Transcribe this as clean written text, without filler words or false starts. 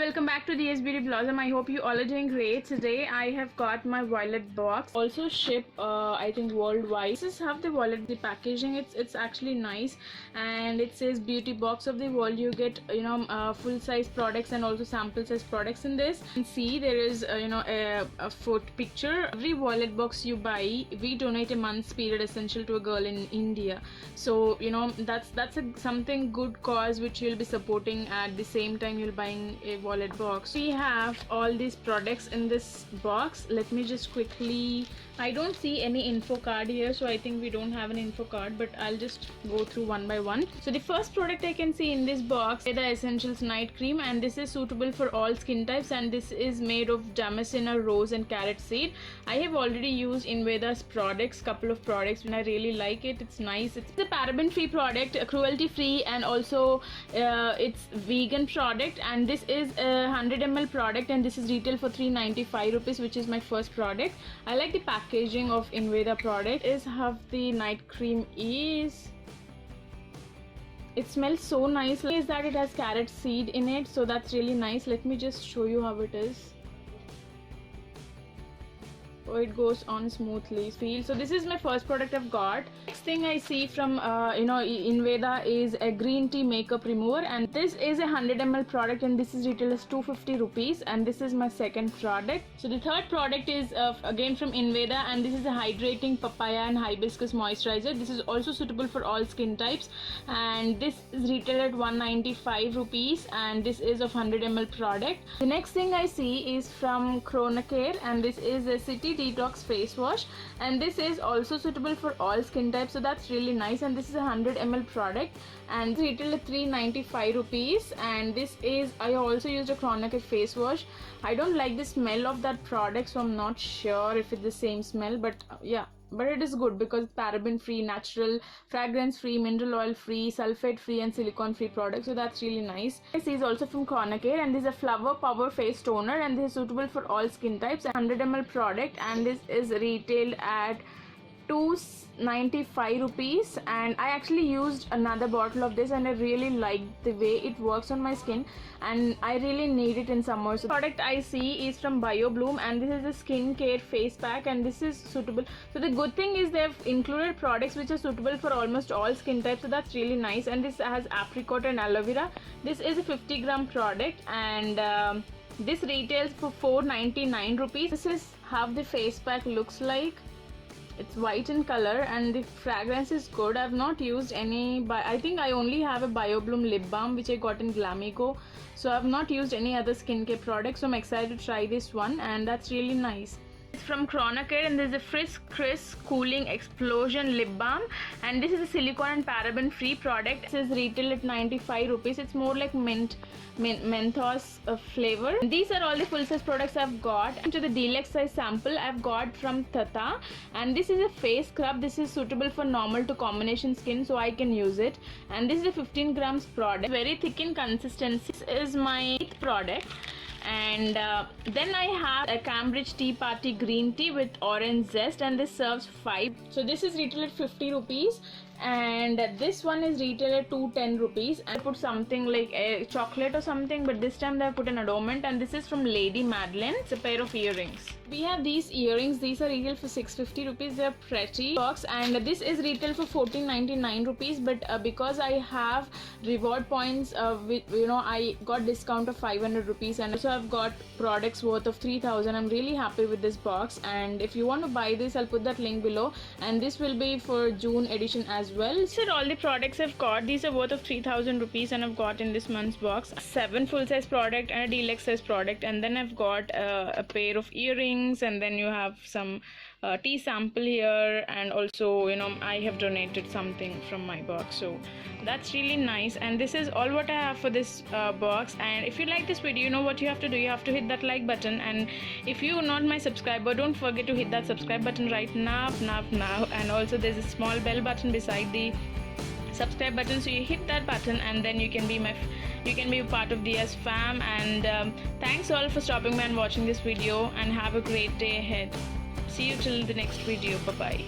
welcome back to the DS Beauty Blossom. I hope you all are doing great. Today I have got my wallet box. Also ship I think worldwide. This is how the wallet, the packaging, it's actually nice, and it says beauty box of the world. You get full size products and also sample size products in this. And see, there is a photo picture. Every wallet box you buy, we donate a month's period essential to a girl in India. So that's something good cause which you'll be supporting. At the same time you'll buying a wallet box. We have all these products in this box. Let me just quickly, I don't see any info card here, so I think we don't have an info card, but I'll just go through one by one. So the first product I can see in this box is the Essentials Night Cream, and this is suitable for all skin types, and this is made of Damascena rose and carrot seed. I have already used Inveda's products, couple of products, and I really like it. It's nice. It's a paraben free product, cruelty free, and also it's vegan product, and this is a 100 ml product, and this is retail for 395 rupees, which is my first product. I like the packaging of Inveda product. Is how the night cream is. It smells so nice. Is that it has carrot seed in it, so that's really nice. Let me just show you how it is. Oh, it goes on smoothly. Feel so. This is my first product I've got. Next thing I see from Inveda is a green tea makeup remover, and this is a 100 ml product, and this is retail as 250 rupees, and this is my second product. So the third product is again from Inveda, and this is a hydrating papaya and hibiscus moisturizer. This is also suitable for all skin types, and this is retail at 195 rupees, and this is of 100 ml product. The next thing I see is from Chronocare, and this is a city detox face wash, and this is also suitable for all skin types, so that's really nice. And this is a 100 ml product, and retail at 395 rupees. And this is, I also used a Chronocare face wash. I don't like the smell of that product, so I'm not sure if it's the same smell, but yeah, but it is good because it's paraben free, natural, fragrance free, mineral oil free, sulfate free, and silicone free product, so that's really nice. This is also from Chronocare, and this is a flower power face toner, and this is suitable for all skin types. 100 ml product, and this is retailed at 295 rupees, and I actually used another bottle of this, and I really like the way it works on my skin, and I really need it in summer. So the product I see is from BioBloom, and this is a skincare face pack, and this is suitable. So the good thing is they've included products which are suitable for almost all skin types, so that's really nice. And this has apricot and aloe vera. This is a 50 gram product, and this retails for 499 rupees. This is how the face pack looks like. It's white in color, and the fragrance is good. I've not used any, I think I only have a BioBloom lip balm which I got in Glamigo, so I've not used any other skincare product, so I'm excited to try this one, and that's really nice. It's from Chronocare, and there's a Frisk Crisp Cooling Explosion Lip Balm, and this is a silicone and paraben free product. This is retail at 95 rupees. It's more like menthos flavor. And these are all the full size products I've got. And to the deluxe size sample I've got from Tata, and this is a face scrub. This is suitable for normal to combination skin, so I can use it. And this is a 15 grams product, very thick in consistency. This is my product. And then I have a Cambridge Tea Party green tea with orange zest, and this serves 5. So this is retailed at 50 rupees, and this one is retailed at 210 rupees. I put something like a chocolate or something, but this time they have put an adornment, and this is from Lady Madeline. It's a pair of earrings. We have these earrings. These are retail for 650 rupees. They are pretty box, and this is retail for 1499 rupees, but because I have reward points, I got discount of 500 rupees, and also I've got products worth of 3000. I'm really happy with this box, and if you want to buy this, I'll put that link below, and this will be for June edition as well. These are all the products I've got. These are worth of 3000 rupees, and I've got in this month's box 7 full size product and a deluxe size product, and then I've got a pair of earrings, and then you have some tea sample here, and also I have donated something from my box, so that's really nice. And this is all what I have for this box. And if you like this video, you know what you have to do. You have to hit that like button, and if you're not my subscriber, don't forget to hit that subscribe button right now. And also there's a small bell button beside the subscribe button, so you hit that button, and then you can be a part of DS fam. And thanks all for stopping by and watching this video, and have a great day ahead. See you till the next video. Bye bye.